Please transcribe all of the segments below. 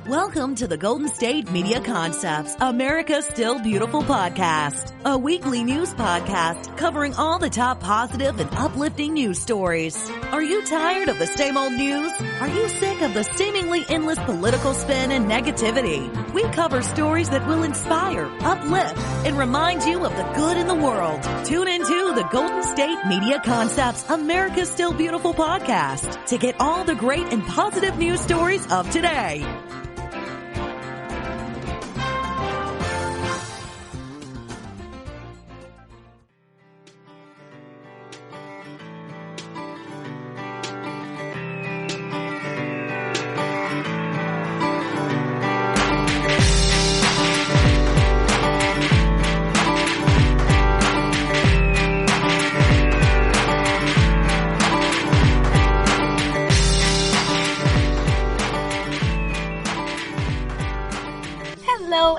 Welcome to the Golden State Media Concepts, America's Still Beautiful podcast, a weekly news podcast covering all the top positive and uplifting news stories. Are you tired of the same old news? Are you sick of the seemingly endless political spin and negativity? We cover stories that will inspire, uplift, and remind you of the good in the world. Tune into the Golden State Media Concepts, America's Still Beautiful podcast to get all the great and positive news stories of today.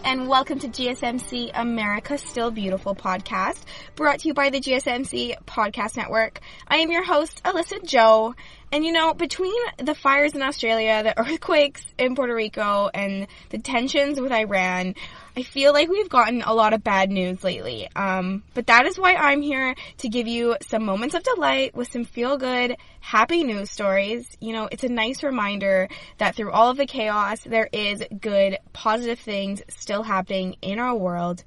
And welcome to GSMC America's Still Beautiful podcast, brought to you by the GSMC Podcast Network. I am your host, Alyssa Jo. And you know, between the fires in Australia, the earthquakes in Puerto Rico, and the tensions with Iran, I feel like we've gotten a lot of bad news lately. But that is why I'm here to give you some moments of delight with some feel-good, happy news stories. You know, it's a nice reminder that through all of the chaos, there is good, positive things still happening in our world.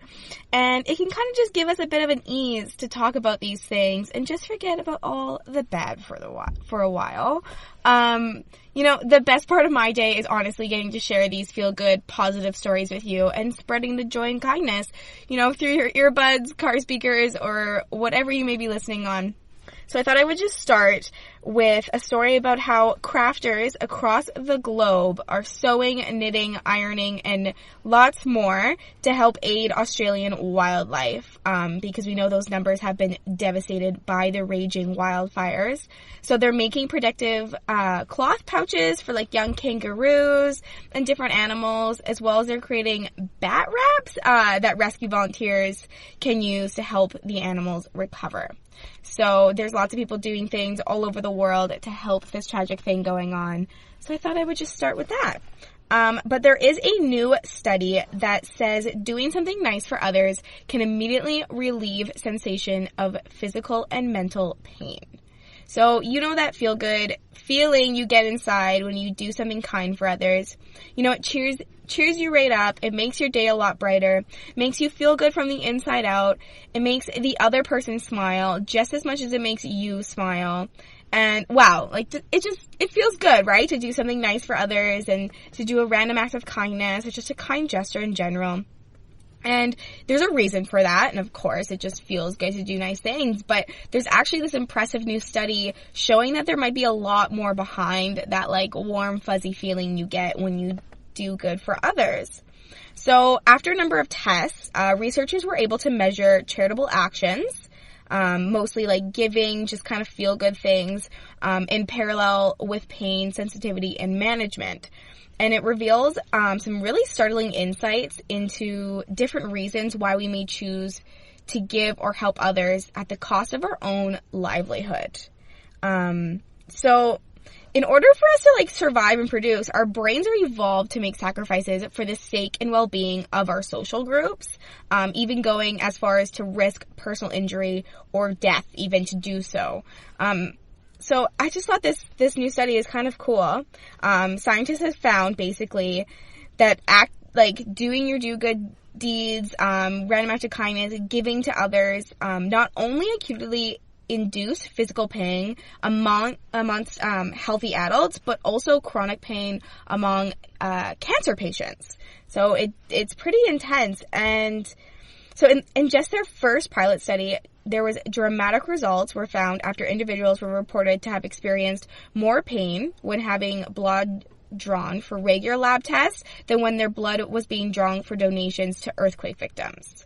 And it can kind of just give us a bit of an ease to talk about these things and just forget about all the bad for a while. You know, the best part of my day is honestly getting to share these feel-good, positive stories with you and spreading the joy and kindness, you know, through your earbuds, car speakers, or whatever you may be listening on. So I thought I would just start with a story about how crafters across the globe are sewing, knitting, ironing, and lots more to help aid Australian wildlife, because we know those numbers have been devastated by the raging wildfires. So they're making protective cloth pouches for like young kangaroos and different animals, as well as they're creating bat wraps that rescue volunteers can use to help the animals recover. So there's lots of people doing things all over the world to help this tragic thing going on. So I thought I would just start with that. But there is a new study that says doing something nice for others can immediately relieve sensation of physical and mental pain. So you know that feel-good feeling you get inside when you do something kind for others. You know, it cheers you right up. It makes your day a lot brighter. Makes you feel good from the inside out. It makes the other person smile just as much as it makes you smile. And wow, like it feels good, right? To do something nice for others and to do a random act of kindness or just a kind gesture in general. And there's a reason for that, and of course, it just feels good to do nice things, but there's actually this impressive new study showing that there might be a lot more behind that, like, warm, fuzzy feeling you get when you do good for others. So, after a number of tests, researchers were able to measure charitable actions, mostly like giving, just kind of feel-good things, in parallel with pain, sensitivity, and management. And it reveals some really startling insights into different reasons why we may choose to give or help others at the cost of our own livelihood. So in order for us to like survive and produce, our brains are evolved to make sacrifices for the sake and well-being of our social groups, even going as far as to risk personal injury or death even to do so. So I just thought this new study is kind of cool. Scientists have found basically that doing your do good deeds, random acts of kindness, giving to others, not only acutely induce physical pain amongst healthy adults, but also chronic pain among cancer patients. So it's pretty intense. And so in just their first pilot study, there was dramatic results were found after individuals were reported to have experienced more pain when having blood drawn for regular lab tests than when their blood was being drawn for donations to earthquake victims.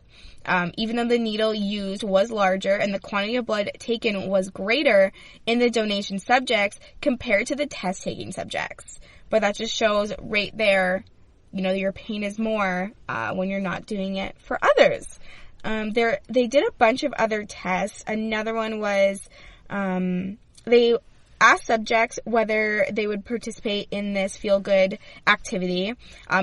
Even though the needle used was larger and the quantity of blood taken was greater in the donation subjects compared to the test-taking subjects. But that just shows right there, you know, your pain is more when you're not doing it for others. They did a bunch of other tests. Another one was they asked subjects whether they would participate in this feel-good activity.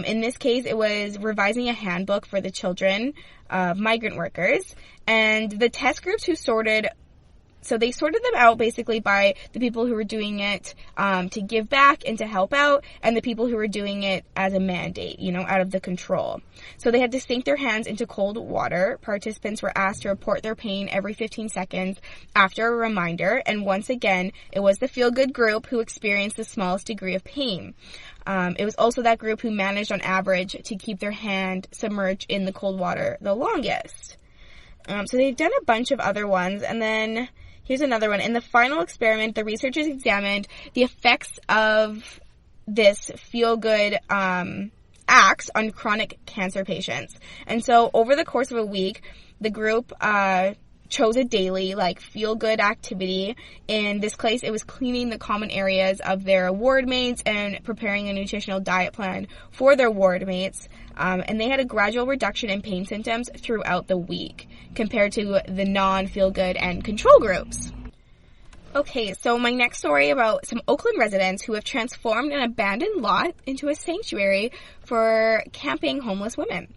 In this case, it was revising a handbook for the children of migrant workers. And the test groups they sorted them out basically by the people who were doing it to give back and to help out, and the people who were doing it as a mandate, out of the control. So they had to sink their hands into cold water. Participants were asked to report their pain every 15 seconds after a reminder, and once again, it was the feel-good group who experienced the smallest degree of pain. It was also that group who managed on average to keep their hand submerged in the cold water the longest. So they've done a bunch of other ones, and then here's another one. In the final experiment, the researchers examined the effects of this feel-good acts on chronic cancer patients. And so over the course of a week, the group chose a daily, feel-good activity. In this case, it was cleaning the common areas of their ward mates and preparing a nutritional diet plan for their ward mates. And they had a gradual reduction in pain symptoms throughout the week compared to the non-feel-good and control groups. Okay, so my next story about some Oakland residents who have transformed an abandoned lot into a sanctuary for camping homeless women.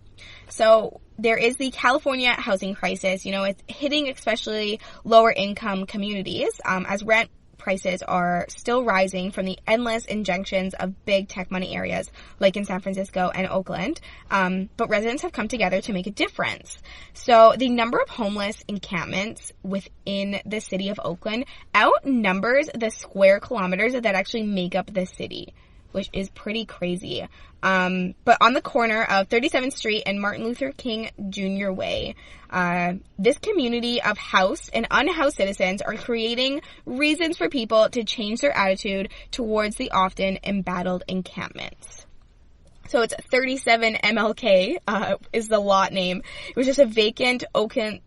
So there is the California housing crisis. It's hitting especially lower income communities as rent prices are still rising from the endless injunctions of big tech money areas like in San Francisco and Oakland. But residents have come together to make a difference. So the number of homeless encampments within the city of Oakland outnumbers the square kilometers that actually make up the city, which is pretty crazy. But on the corner of 37th Street and Martin Luther King Jr. Way, this community of housed and unhoused citizens are creating reasons for people to change their attitude towards the often embattled encampments. So it's 37 MLK is the lot name. It was just a vacant Oakland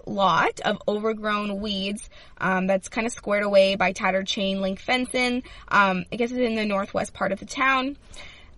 lot of overgrown weeds that's kind of squared away by tattered chain link fencing. I guess it's in the northwest part of the town.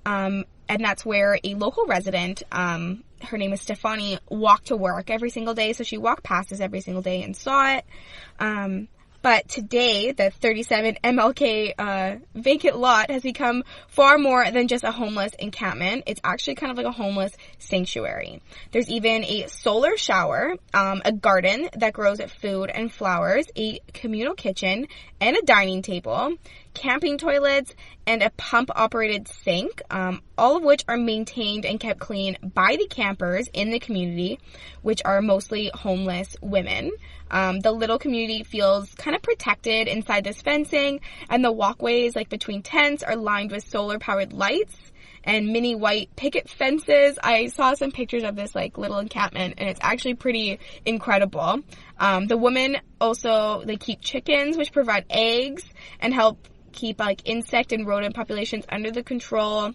And that's where a local resident, her name is Stefani, walked to work every single day. So she walked past us every single day and saw it. But today, the 37 MLK vacant lot has become far more than just a homeless encampment. It's actually kind of like a homeless sanctuary. There's even a solar shower, a garden that grows food and flowers, a communal kitchen, and a dining table, camping toilets, and a pump-operated sink, all of which are maintained and kept clean by the campers in the community, which are mostly homeless women. The little community feels kind of protected inside this fencing, and the walkways between tents are lined with solar-powered lights and mini white picket fences. I saw some pictures of this little encampment, and it's actually pretty incredible. The women also, they keep chickens, which provide eggs and help keep insect and rodent populations under the control.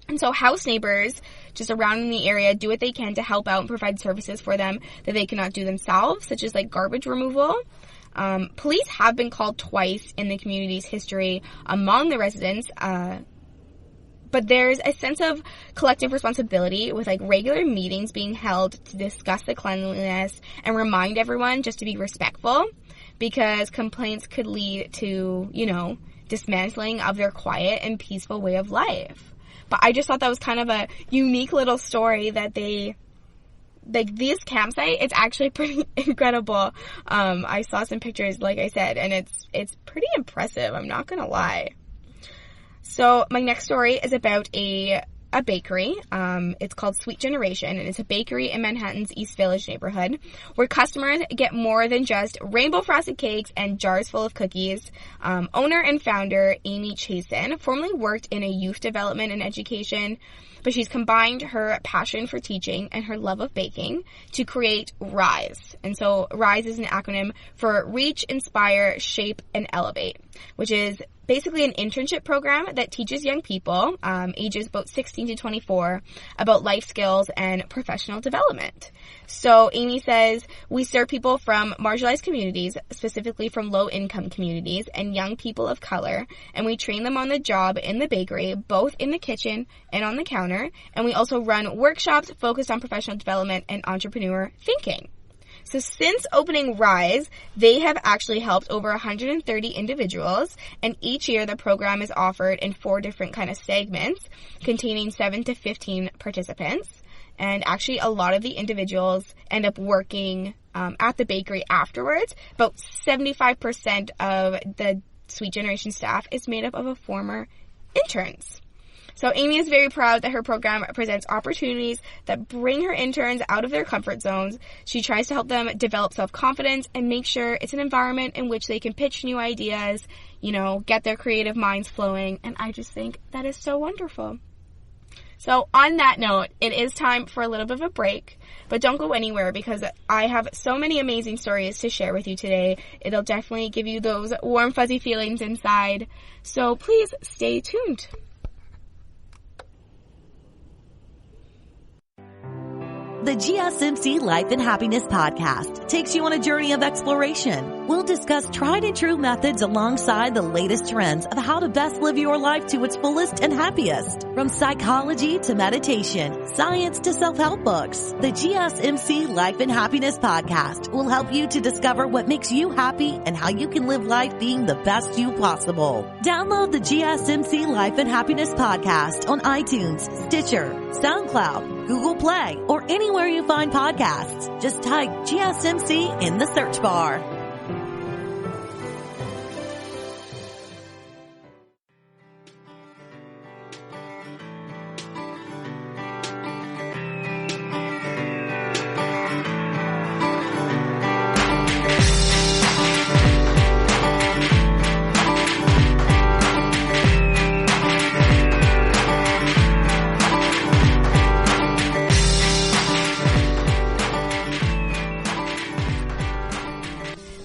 And so house neighbors just around in the area do what they can to help out and provide services for them that they cannot do themselves, such as garbage removal. Police have been called twice in the community's history among the residents, but there's a sense of collective responsibility with regular meetings being held to discuss the cleanliness and remind everyone just to be respectful, because complaints could lead to, dismantling of their quiet and peaceful way of life. But I just thought that was kind of a unique little story that this campsite, it's actually pretty incredible. I saw some pictures, like I said, and it's pretty impressive, I'm not gonna lie. So my next story is about a bakery. It's called Sweet Generation, and it's a bakery in Manhattan's East Village neighborhood where customers get more than just rainbow frosted cakes and jars full of cookies. Owner and founder Amy Chasen formerly worked in a youth development and education, but she's combined her passion for teaching and her love of baking to create RISE. And so RISE is an acronym for Reach, Inspire, Shape, and Elevate, which is basically an internship program that teaches young people, ages about 16 to 24, about life skills and professional development. So Amy says, we serve people from marginalized communities, specifically from low-income communities and young people of color, and we train them on the job in the bakery, both in the kitchen and on the counter, and we also run workshops focused on professional development and entrepreneur thinking. So since opening Rise, they have actually helped over 130 individuals, and each year the program is offered in 4 different kind of segments containing 7 to 15 participants. And actually a lot of the individuals end up working at the bakery afterwards. About 75% of the Sweet Generation staff is made up of a former interns. So Amy is very proud that her program presents opportunities that bring her interns out of their comfort zones. She tries to help them develop self-confidence and make sure it's an environment in which they can pitch new ideas, get their creative minds flowing. And I just think that is so wonderful. So on that note, it is time for a little bit of a break, but don't go anywhere because I have so many amazing stories to share with you today. It'll definitely give you those warm, fuzzy feelings inside. So please stay tuned. The GSMC Life and Happiness podcast takes you on a journey of exploration. We'll discuss tried and true methods alongside the latest trends of how to best live your life to its fullest and happiest. From psychology to meditation, science to self-help books, the GSMC Life and Happiness podcast will help you to discover what makes you happy and how you can live life being the best you possible. Download the GSMC Life and Happiness podcast on iTunes, Stitcher, SoundCloud, Google Play, or anywhere you find podcasts. Just type GSMC in the search bar.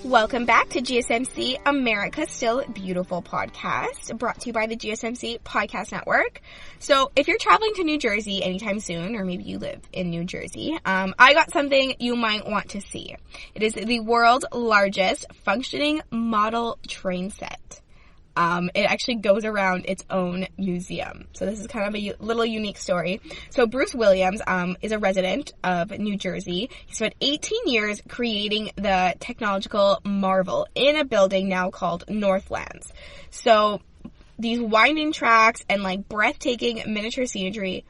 Welcome back to GSMC America Still Beautiful podcast, brought to you by the GSMC Podcast Network. So if you're traveling to New Jersey anytime soon, or maybe you live in New Jersey, I got something you might want to see. It is the world's largest functioning model train set. It actually goes around its own museum. So this is kind of a little unique story. So Bruce Williams is a resident of New Jersey. He spent 18 years creating the technological marvel in a building now called Northlands. So these winding tracks and breathtaking miniature scenery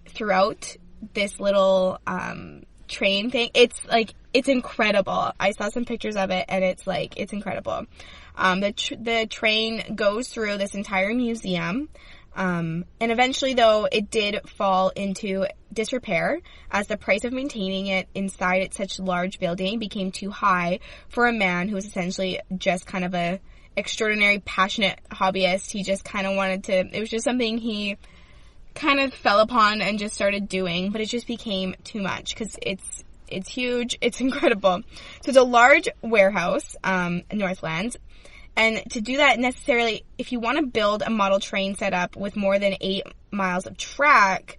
throughout this little train thing. It's incredible. I saw some pictures of it and it's incredible. The train goes through this entire museum, and eventually, though, it did fall into disrepair as the price of maintaining it inside its such large building became too high for a man who was essentially just kind of a extraordinary, passionate hobbyist. He just kind of wanted to, it was just something he kind of fell upon and just started doing, but it just became too much because it's huge, it's incredible. So it's a large warehouse, Northlands. And to do that necessarily, if you want to build a model train setup with more than 8 miles of track,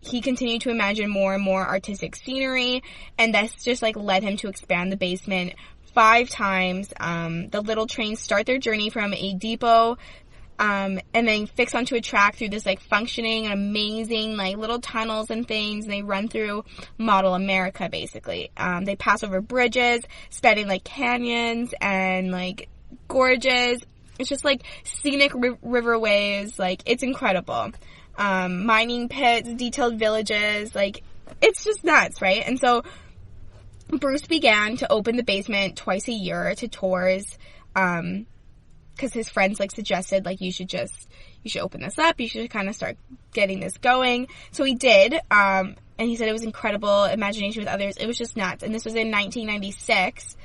he continued to imagine more and more artistic scenery, and that's just led him to expand the basement 5 times. The little trains start their journey from a depot, and then fix onto a track through this functioning and amazing little tunnels and things, and they run through model America basically. They pass over bridges, spanning canyons and gorges. It's just scenic riverways. It's incredible. Mining pits, detailed villages. It's just nuts, right? And so Bruce began to open the basement twice a year to tours, because his friends suggested you should open this up, you should kind of start getting this going. So he did, and he said it was incredible imagination with others. It was just nuts. And this was in 1996.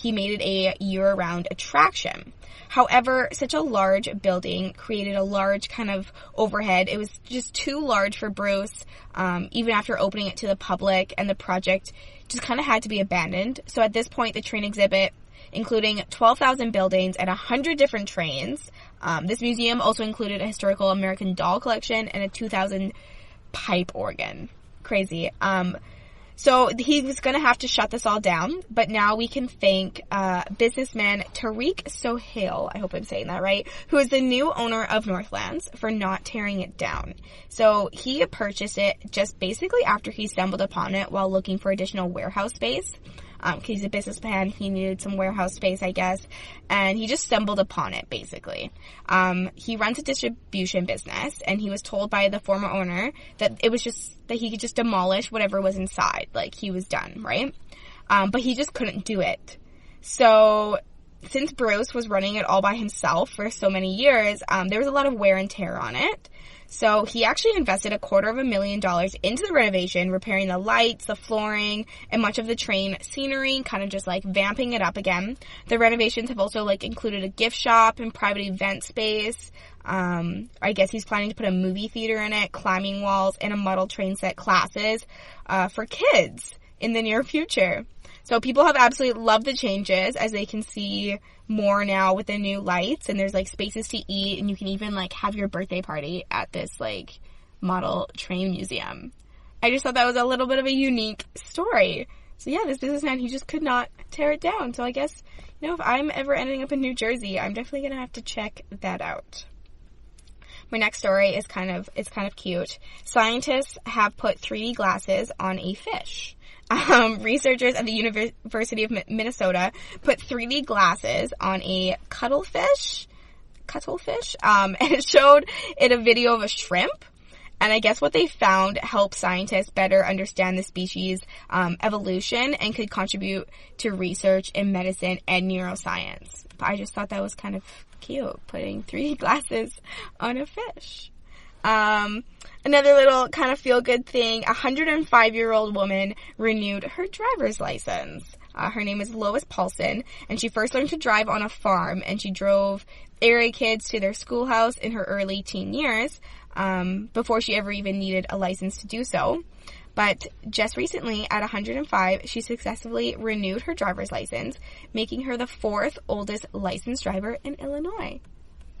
He made it a year-round attraction. However, such a large building created a large kind of overhead. It was just too large for Bruce, even after opening it to the public, and the project just kind of had to be abandoned. So at this point, the train exhibit, including 12,000 buildings and 100 different trains. This museum also included a historical American doll collection and a 2,000 pipe organ. Crazy. So he was going to have to shut this all down, but now we can thank businessman Tariq Sohail, I hope I'm saying that right, who is the new owner of Northlands, for not tearing it down. So he purchased it just basically after he stumbled upon it while looking for additional warehouse space. He's a businessman, he needed some warehouse space, I guess, and he just stumbled upon it, basically. He runs a distribution business, and he was told by the former owner that it was just, that he could just demolish whatever was inside, like, he was done, right? But he just couldn't do it. So, since Bruce was running it all by himself for so many years, there was a lot of wear and tear on it. So he actually invested $250,000 into the renovation, repairing the lights, the flooring, and much of the train scenery, kind of just like vamping it up again. The renovations have also like included a gift shop and private event space. I guess he's planning to put a movie theater in it, climbing walls, and a model train set classes for kids in the near future. So people have absolutely loved the changes, as they can see more now with the new lights, and there's like spaces to eat, and you can even like have your birthday party at this like model train museum. I just thought that was a little bit of a unique story. So yeah, this businessman, he just could not tear it down. So I guess, you know, if I'm ever ending up in New Jersey, I'm definitely gonna have to check that out. My next story is kind of cute. Scientists have put 3D glasses on a fish. Researchers at the University of Minnesota put 3D glasses on a cuttlefish, and it showed it a video of a shrimp. And I guess what they found helped scientists better understand the species' evolution and could contribute to research in medicine and neuroscience. But I just thought that was kind of cute, putting 3D glasses on a fish. Another little kind of feel-good thing, a 105-year-old woman renewed her driver's license. Her name is Lois Paulson, and she first learned to drive on a farm, and she drove area kids to their schoolhouse in her early teen years, before she ever even needed a license to do so. But just recently, at 105, she successfully renewed her driver's license, making her the 4th oldest licensed driver in Illinois.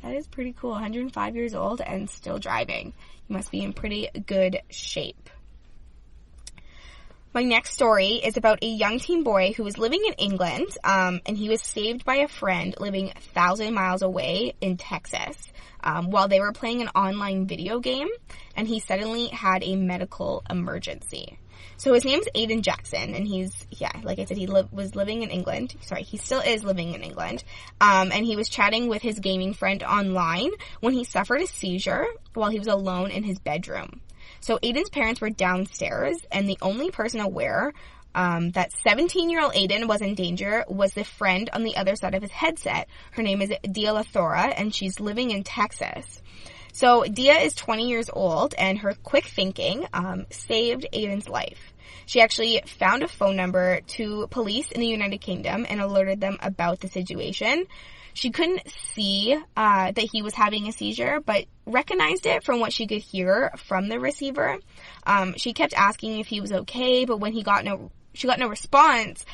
That is pretty cool. 105 years old and still driving. You must be in pretty good shape. My next story is about a young teen boy who was living in England, and he was saved by a friend living 1,000 miles away in Texas, while they were playing an online video game, and he suddenly had a medical emergency. So his name's Aiden Jackson, and he's, like I said, he was living in England. Sorry, he still is living in England. And he was chatting with his gaming friend online when he suffered a seizure while he was alone in his bedroom. So Aiden's parents were downstairs, and the only person aware that 17-year-old Aiden was in danger was the friend on the other side of his headset. Her name is Dia Lathora, and she's living in Texas. So Dia is 20 years old, and her quick thinking saved Aiden's life. She actually found a phone number to police in the United Kingdom and alerted them about the situation. She couldn't see that he was having a seizure, but recognized it from what she could hear from the receiver. She kept asking if he was okay, but when she got no response,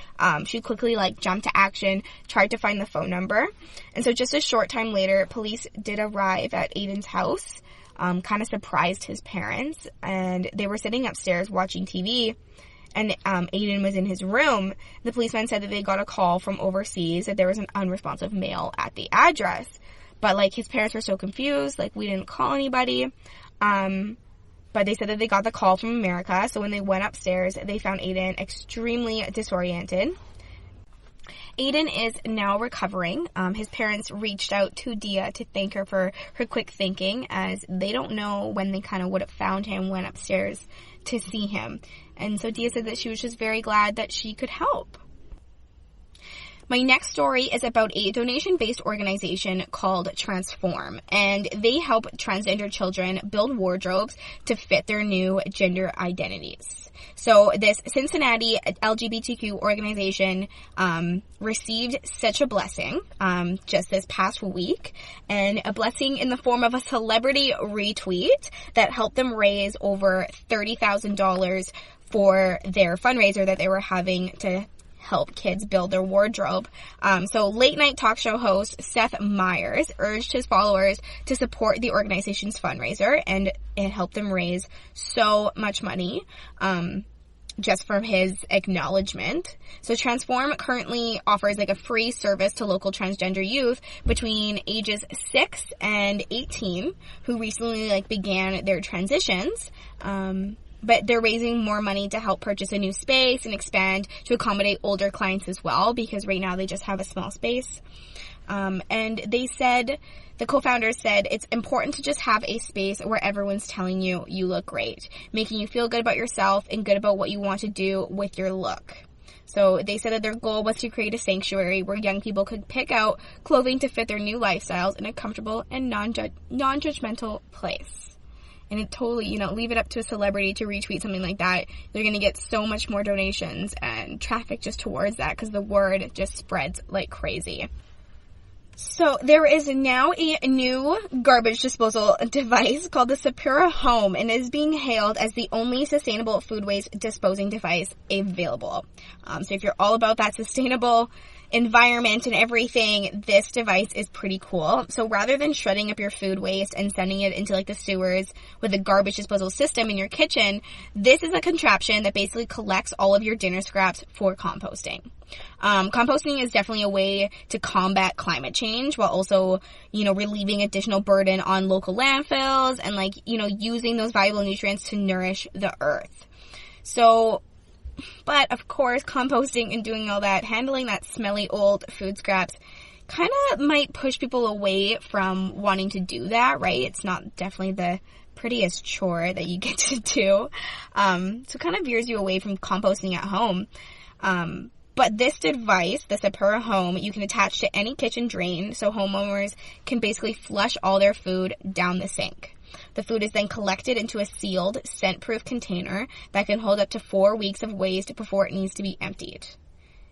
she quickly jumped to action, tried to find the phone number. And so just a short time later, police did arrive at Aiden's house, kind of surprised his parents, and they were sitting upstairs watching TV, and Aiden was in his room. The policeman said that they got a call from overseas that there was an unresponsive male at the address. But his parents were so confused, we didn't call anybody. But they said that they got the call from America, so when they went upstairs, they found Aiden extremely disoriented. Aiden is now recovering. His parents reached out to Dia to thank her for her quick thinking, as they don't know when they kind of would have found him, went upstairs to see him. And so Dia said that she was just very glad that she could help. My next story is about a donation-based organization called Transform, and they help transgender children build wardrobes to fit their new gender identities. So this Cincinnati LGBTQ organization received such a blessing just this past week, and a blessing in the form of a celebrity retweet that helped them raise over $30,000 for their fundraiser that they were having to help kids build their wardrobe. So late night talk show host Seth Meyers urged his followers to support the organization's fundraiser, and it helped them raise so much money. just for his acknowledgement. So Transform currently offers like a free service to local transgender youth between ages 6 and 18 who recently like began their transitions. But they're raising more money to help purchase a new space and expand to accommodate older clients as well, because right now they just have a small space. And they said, the co-founders said, it's important to just have a space where everyone's telling you you look great, making you feel good about yourself and good about what you want to do with your look. So they said that their goal was to create a sanctuary where young people could pick out clothing to fit their new lifestyles in a comfortable and non-judgmental place. And it totally, leave it up to a celebrity to retweet something like that. They're going to get so much more donations and traffic just towards that because the word just spreads like crazy. So there is now a new garbage disposal device called the Sapura Home, and is being hailed as the only sustainable food waste disposing device available. So if you're all about that sustainable environment and everything, this device is pretty cool. So rather than shredding up your food waste and sending it into like the sewers with a garbage disposal system in your kitchen, this is a contraption that basically collects all of your dinner scraps for composting. Composting is definitely a way to combat climate change while also, relieving additional burden on local landfills and using those valuable nutrients to nourish the earth. So, but of course, composting and doing all that, handling that smelly old food scraps kind of might push people away from wanting to do that, right? It's not definitely the prettiest chore that you get to do. So it kind of veers you away from composting at home. But this device, the Sapura Home, you can attach to any kitchen drain, so homeowners can basically flush all their food down the sink. The food is then collected into a sealed, scent-proof container that can hold up to 4 weeks of waste before it needs to be emptied.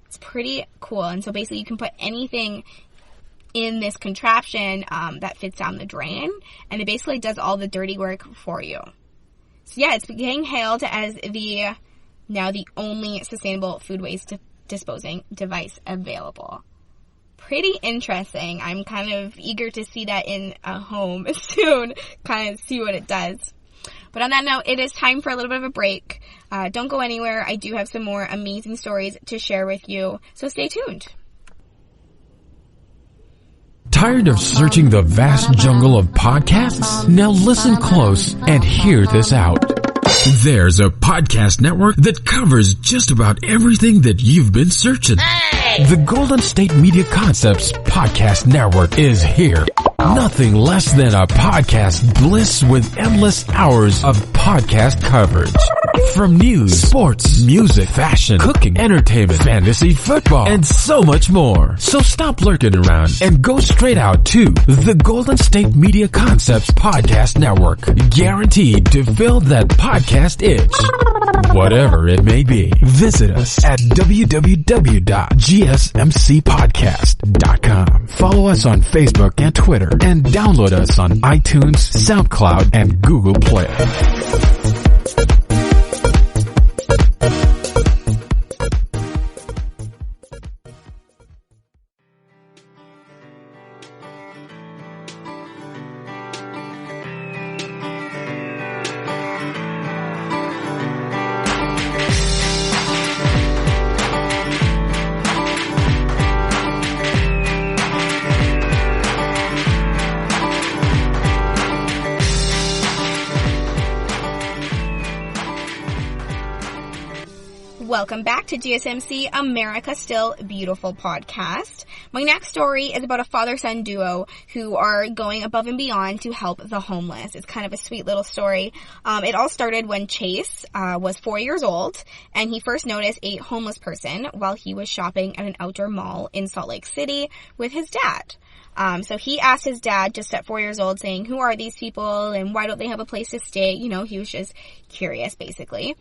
It's pretty cool. And so basically you can put anything in this contraption that fits down the drain, and it basically does all the dirty work for you. So yeah, it's getting hailed as the only sustainable food waste disposing device available. Pretty interesting. I'm kind of eager to see that in a home soon, kind of see what it does. But on that note, it is time for a little bit of a break. Don't go anywhere. I do have some more amazing stories to share with you, so stay tuned. Tired of searching the vast jungle of podcasts? Now listen close and hear this out. There's a podcast network that covers just about everything that you've been searching. Hey! The Golden State Media Concepts Podcast Network is here. Nothing less than a podcast bliss with endless hours of podcast coverage. From news, sports, music, fashion, cooking, entertainment, fantasy, football, and so much more. So stop lurking around and go straight out to the Golden State Media Concepts Podcast Network. Guaranteed to fill that podcast itch. Whatever it may be. Visit us at www.gsmcpodcast.com. Follow us on Facebook and Twitter, and download us on iTunes, SoundCloud, and Google Play. Welcome back to GSMC America Still Beautiful podcast. My next story is about a father-son duo who are going above and beyond to help the homeless. It's kind of a sweet little story. It all started when Chase was 4 years old, and he first noticed a homeless person while he was shopping at an outdoor mall in Salt Lake City with his dad. So he asked his dad, just at 4 years old, saying, who are these people and why don't they have a place to stay? He was just curious, basically.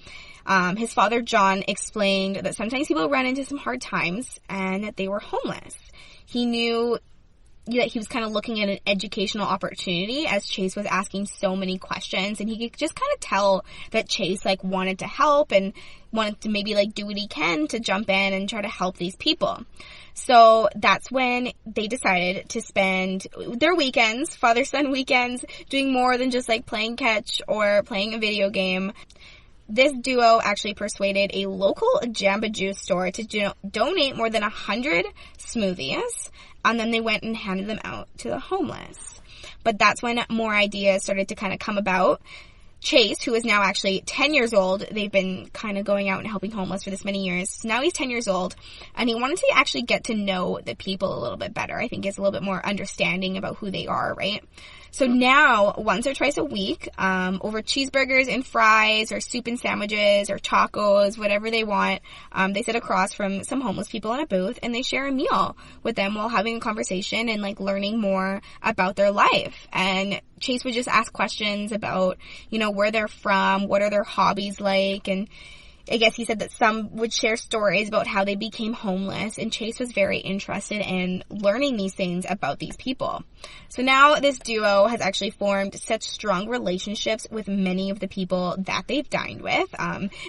His father, John, explained that sometimes people run into some hard times and that they were homeless. He knew that he was kind of looking at an educational opportunity as Chase was asking so many questions, and he could just kind of tell that Chase wanted to help and wanted to maybe do what he can to jump in and try to help these people. So that's when they decided to spend their weekends, father-son weekends, doing more than just playing catch or playing a video game. This duo actually persuaded a local Jamba Juice store to donate more than 100 smoothies, and then they went and handed them out to the homeless. But that's when more ideas started to kind of come about. Chase, who is now actually 10 years old, they've been kind of going out and helping homeless for this many years. So now he's 10 years old, and he wanted to actually get to know the people a little bit better. I think it's a little bit more understanding about who they are, right? So now, once or twice a week, over cheeseburgers and fries, or soup and sandwiches, or tacos, whatever they want, they sit across from some homeless people in a booth, and they share a meal with them while having a conversation and, like, learning more about their life. And Chase would just ask questions about, you know, where they're from, what are their hobbies like, and I guess he said that some would share stories about how they became homeless, and Chase was very interested in learning these things about these people. So now this duo has actually formed such strong relationships with many of the people that they've dined with.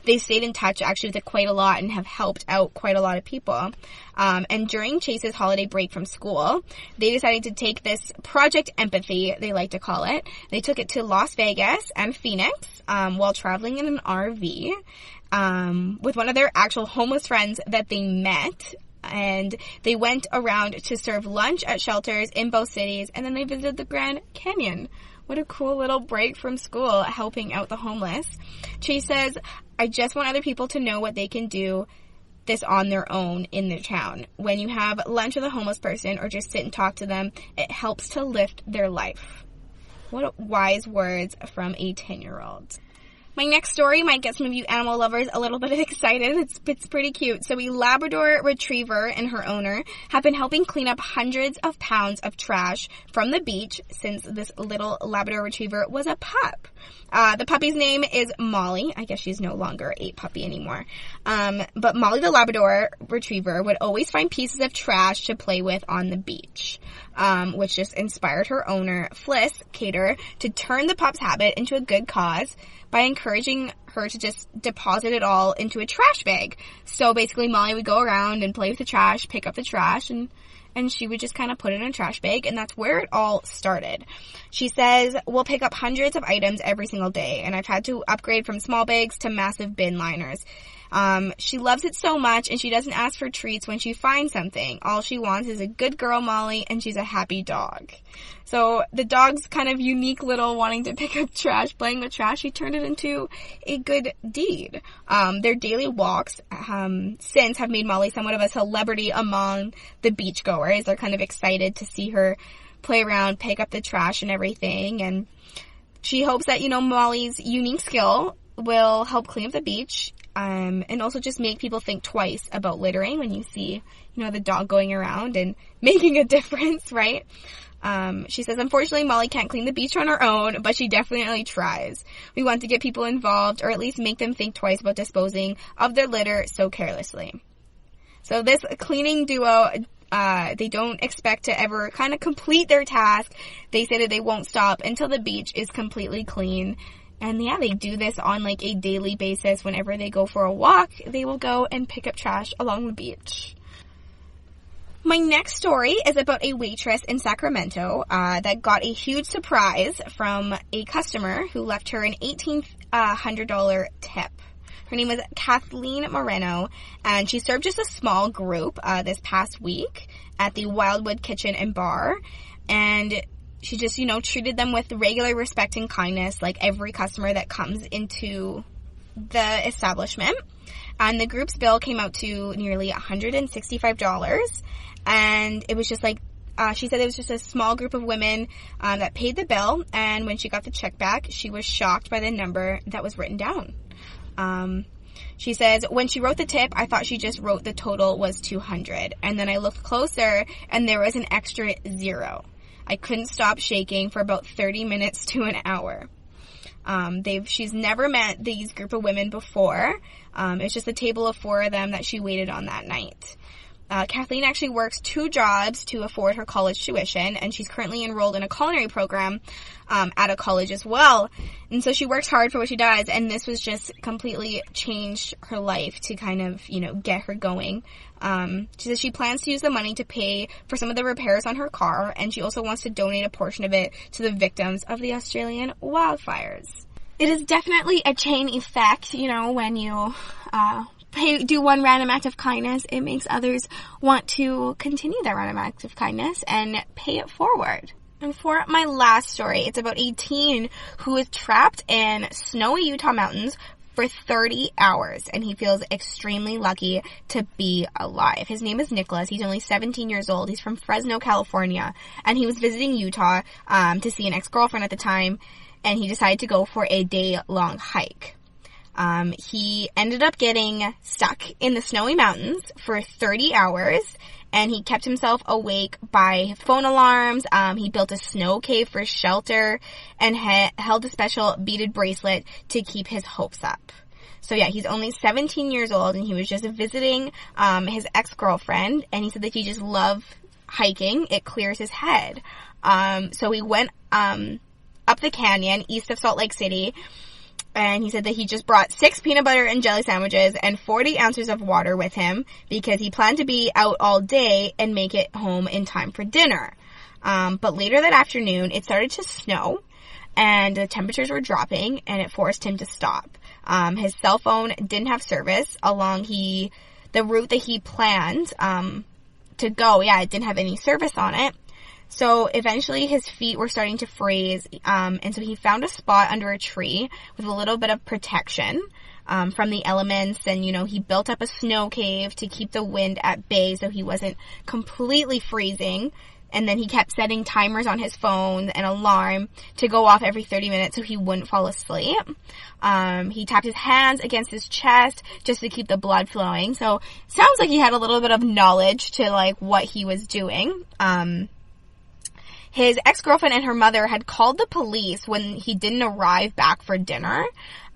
They've stayed in touch actually with quite a lot and have helped out quite a lot of people. And during Chase's holiday break from school, they decided to take this Project Empathy, they like to call it. They took it to Las Vegas and Phoenix while traveling in an RV. With one of their actual homeless friends that they met, and they went around to serve lunch at shelters in both cities, and then they visited the Grand Canyon. What a cool little break from school, helping out the homeless. Chase says, I just want other people to know what they can do this on their own in their town. When you have lunch with a homeless person or just sit and talk to them, it helps to lift their life. What wise words from a 10-year-old. My next story might get some of you animal lovers a little bit excited. It's pretty cute. So a Labrador Retriever and her owner have been helping clean up hundreds of pounds of trash from the beach since this little Labrador Retriever was a pup. The puppy's name is Molly. I guess she's no longer a puppy anymore. But Molly the Labrador Retriever would always find pieces of trash to play with on the beach, which just inspired her owner, Fliss Cater, to turn the pup's habit into a good cause by encouraging her to just deposit it all into a trash bag. So basically Molly would go around and play with the trash, pick up the trash, and she would just kind of put it in a trash bag, and that's where it all started. She says, we'll pick up hundreds of items every single day, and I've had to upgrade from small bags to massive bin liners. She loves it so much, and she doesn't ask for treats when she finds something. All she wants is a good girl, Molly, and she's a happy dog. So the dog's kind of unique little wanting to pick up trash, playing with trash, she turned it into a good deed. Their daily walks since have made Molly somewhat of a celebrity among the beachgoers. They're kind of excited to see her play around, pick up the trash and everything, and she hopes that, you know, Molly's unique skill will help clean up the beach, and also just make people think twice about littering when you see, you know, the dog going around and making a difference, right? She says, unfortunately, Molly can't clean the beach on her own, but she definitely tries. We want to get people involved, or at least make them think twice about disposing of their litter so carelessly. So this cleaning duo, they don't expect to ever kind of complete their task. They say that they won't stop until the beach is completely clean. And yeah, they do this on like a daily basis. Whenever they go for a walk, they will go and pick up trash along the beach. My next story is about a waitress in Sacramento that got a huge surprise from a customer who left her an $1,800 tip. Her name was Kathleen Moreno, and she served just a small group this past week at the Wildwood Kitchen and Bar. And she just, you know, treated them with regular respect and kindness like every customer that comes into the establishment. And the group's bill came out to nearly $165. And it was just like, she said it was just a small group of women that paid the bill. And when she got the check back, she was shocked by the number that was written down. She says, when she wrote the tip, I thought she just wrote the total was $200. And then I looked closer and there was an extra 0. I couldn't stop shaking for about 30 minutes to an hour. She's never met these group of women before. It's just a table of 4 of them that she waited on that night. Kathleen actually works 2 jobs to afford her college tuition, and she's currently enrolled in a culinary program at a college as well. And so she works hard for what she does, and this was just completely changed her life to kind of, you know, get her going. She says she plans to use the money to pay for some of the repairs on her car, and she also wants to donate a portion of it to the victims of the Australian wildfires. It is definitely a chain effect, when you do one random act of kindness, it makes others want to continue that random act of kindness and pay it forward. And for my last story, it's about a teen who is trapped in snowy Utah mountains for 30 hours, and he feels extremely lucky to be alive. His name is Nicholas. He's only 17 years old. He's from Fresno, California, and he was visiting Utah to see an ex-girlfriend at the time, and he decided to go for a day-long hike. He ended up getting stuck in the snowy mountains for 30 hours, and he kept himself awake by phone alarms. He built a snow cave for shelter and held a special beaded bracelet to keep his hopes up. So yeah, he's only 17 years old, and he was just visiting his ex-girlfriend, and he said that he just loved hiking. It clears his head. So he went up the canyon east of Salt Lake City, and he said that he just brought 6 peanut butter and jelly sandwiches and 40 ounces of water with him because he planned to be out all day and make it home in time for dinner. But later that afternoon, it started to snow, and the temperatures were dropping, and it forced him to stop. His cell phone didn't have service along the route that he planned to go. Yeah, it didn't have any service on it. So eventually his feet were starting to freeze, and so he found a spot under a tree with a little bit of protection from the elements, and, he built up a snow cave to keep the wind at bay so he wasn't completely freezing. And then he kept setting timers on his phone, an alarm to go off every 30 minutes so he wouldn't fall asleep. He tapped his hands against his chest just to keep the blood flowing. So sounds like he had a little bit of knowledge to what he was doing. His ex-girlfriend and her mother had called the police when he didn't arrive back for dinner.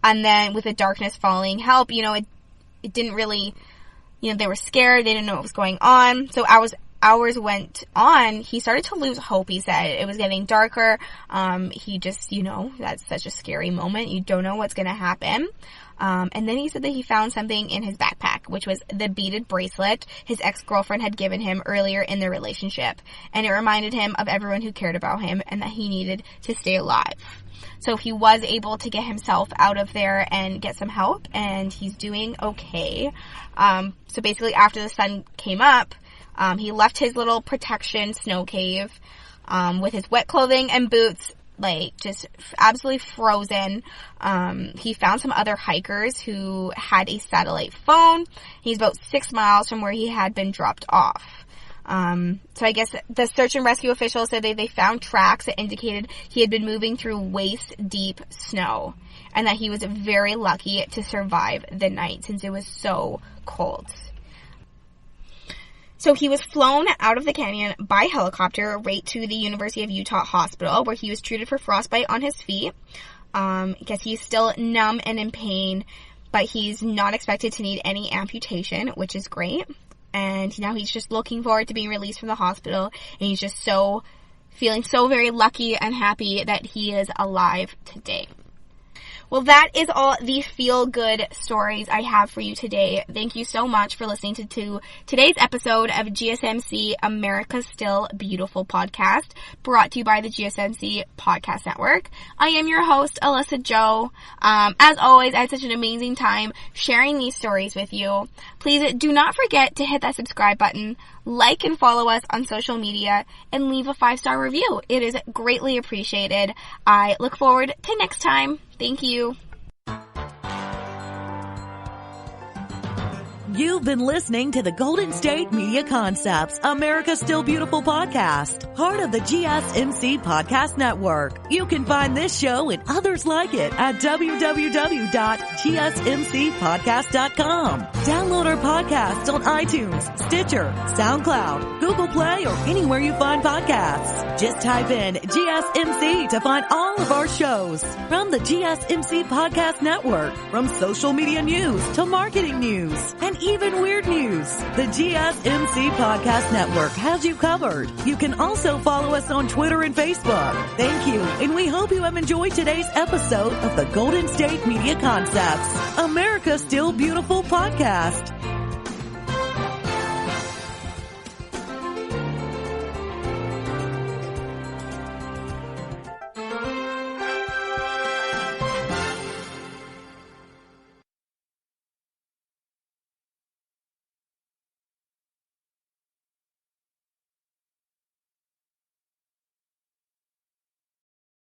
And then with the darkness following help, it didn't really, they were scared. They didn't know what was going on. So hours went on. He started to lose hope, he said. It was getting darker. He just, that's such a scary moment. You don't know what's going to happen. And then he said that he found something in his backpack, which was the beaded bracelet his ex-girlfriend had given him earlier in their relationship. And it reminded him of everyone who cared about him and that he needed to stay alive. So he was able to get himself out of there and get some help, and he's doing okay. So basically after the sun came up, he left his little protection snow cave with his wet clothing and boots, just absolutely frozen. He found some other hikers who had a satellite phone. He's about 6 miles from where he had been dropped off. So I guess the search and rescue officials said they found tracks that indicated he had been moving through waist-deep snow, and that he was very lucky to survive the night since it was so cold. So he was flown out of the canyon by helicopter right to the University of Utah hospital, where he was treated for frostbite on his feet. I guess he's still numb and in pain, but he's not expected to need any amputation, which is great. And now he's just looking forward to being released from the hospital, and he's just feeling so very lucky and happy that he is alive today. Well, that is all the feel-good stories I have for you today. Thank you so much for listening to today's episode of GSMC America's Still Beautiful podcast, brought to you by the GSMC Podcast Network. I am your host, Alyssa Jo. As always, I had such an amazing time sharing these stories with you. Please do not forget to hit that subscribe button, like and follow us on social media, and leave a 5-star review. It is greatly appreciated. I look forward to next time. Thank you. You've been listening to the Golden State Media Concepts, America's Still Beautiful podcast, part of the GSMC Podcast Network. You can find this show and others like it at www.gsmcpodcast.com. Download our podcasts on iTunes, Stitcher, SoundCloud, Google Play, or anywhere you find podcasts. Just type in GSMC to find all of our shows. From the GSMC Podcast Network, from social media news to marketing news, and even weird news, the GSMC Podcast Network has you covered. You can also follow us on Twitter and Facebook. Thank you, and we hope you have enjoyed today's episode of the Golden State Media Concepts, America's Still Beautiful podcast.